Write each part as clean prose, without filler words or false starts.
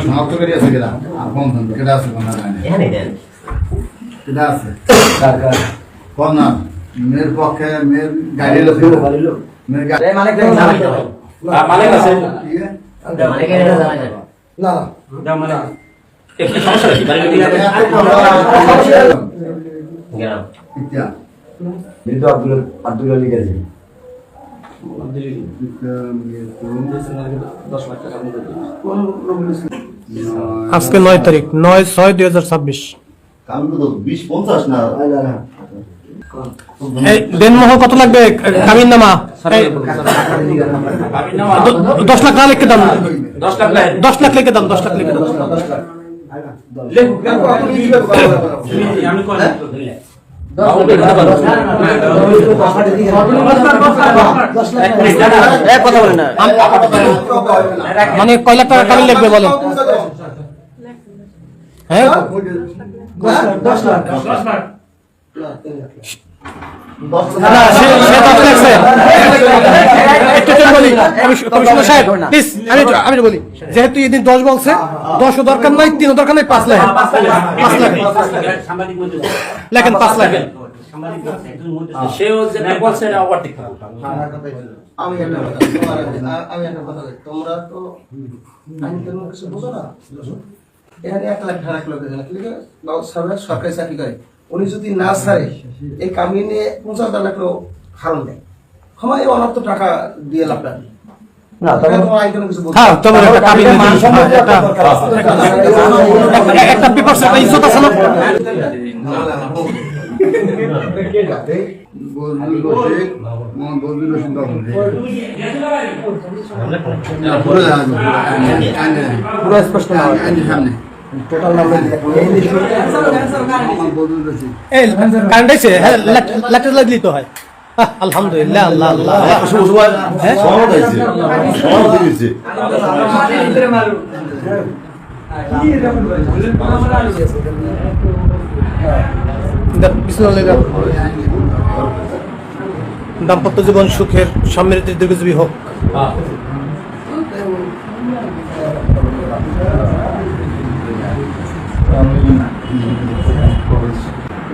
সমাপ্ত করে আছে গেলাম কেটে আছে কেটে আছে কন্যা মেয়ের পক্ষে মেয়ের গাড়ি মেয়ের গাড়ি মালিক আছে না একটু সমস্যা কি আব্দুল আলী গেছে আজকে 9 তারিখ 9/6/2026 দেনমোহ কত লাগবে কামিন নামা 10 লাখ না লিখে দাম 10 লাখ লিখে দাম 10 লাখ লিখে দাম মানে কয় লাখ টাকা কামিন লাগবে বলেন হ্যাঁ 10 লাখ আমি বলি যেহেতু এদিন 10 বলছে 10 দরকার নাই 3 দরকার নাই 5 লাখ লেখেন 5 লাখ তোমরা তো কিছু বোঝো না এখানে 1 লাখ ঢাক লোক সরকারি চাকরি করে উনি যদি না ছাড়ে এই কামিনে 75 লাখ হারণ দেয় ক্ষমায় অনর্থ টাকা দিয়ে লাভ নেই তো হয় আলহামদুলিল্লাহ আল্লাহ আল্লাহ দাম্পত্য জীবন সুখের সমৃদ্ধির দীর্ঘজীবী হোক।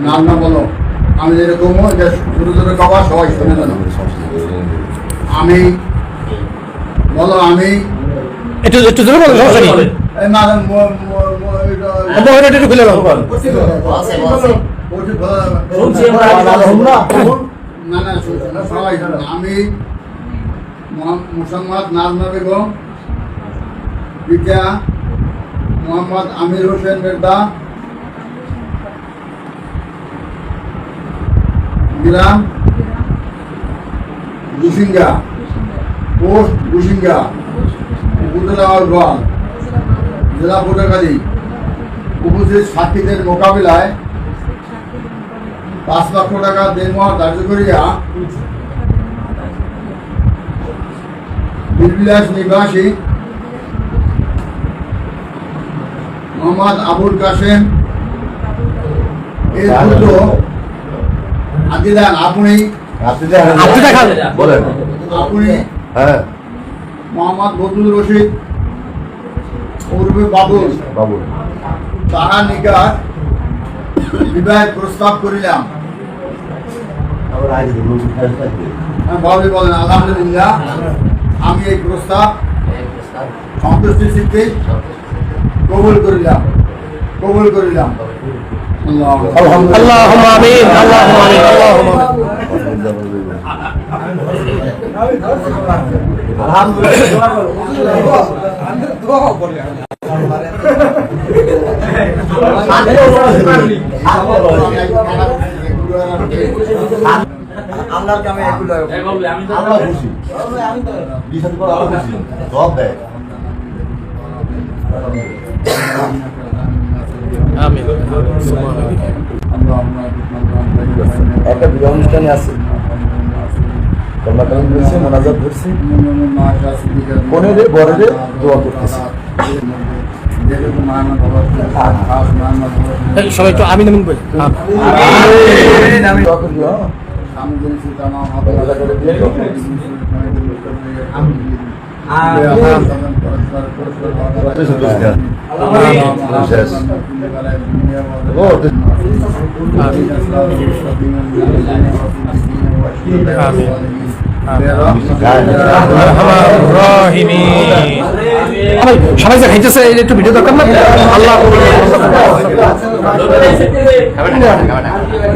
নাম না বলো আমি যেরকম ছোটো ছোটো কবা সবাই শুনে নেন আমি বলো আমি একটু জোরে বলো সমস্যা নেই সবাই আমি মোসাম্মদ নাজমা বেগম পিতা মোহাম্মদ আমির হোসেন মের্দা গ্রাম গুসিঙ্গা পোস্ট গুসিঙ্গা উপজেলা গোয়াল জেলা পটুয়াখালী উপস্থিত সাক্ষীদের মোকাবিলায় 5 লক্ষ টাকা দেনমোহর ধার্য করিয়া বীরবিলাস নিবাসী মোহাম্মদ আবুল কাসেম এর পুত্র আদিদান আপনি মোহাম্মদ বদরুল রশিদ পূর্বে বাবুল তাহার নিকট বিবাহের প্রস্তাব করিলাম। ভাবি বলেন আলহামদুলিল্লাহ আমি এই প্রস্তাব সন্তুষ্টি চিত্তে কবুল করিলাম। আল্লাহুম্মা আমিন আল্লাহুম্মা আমিন আল্লাহুম্মা আল্লাহর কামে এগুলো আল্লাহ খুশি বিশেষ করে আল্লাহ খুশি জবাব দেয় আমিন। একটা বিবাহ অনুষ্ঠানে আছে কমলা কালাম ধরছে মোনাজাত ধরছে কনেরে বরেরে দোয়া করতেছে এই সবাই একটু আমিন আমিন বলি। আমি দোয়া করি সবাই যে খাইতেছে এই একটু ভিডিও দরকার না আল্লাহ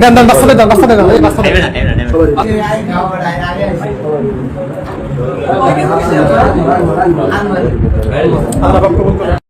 দেন দেন রাস্তাতে দেন রাস্তাতে দেন রাস্তাতে আল্লাহ কবুল করুন।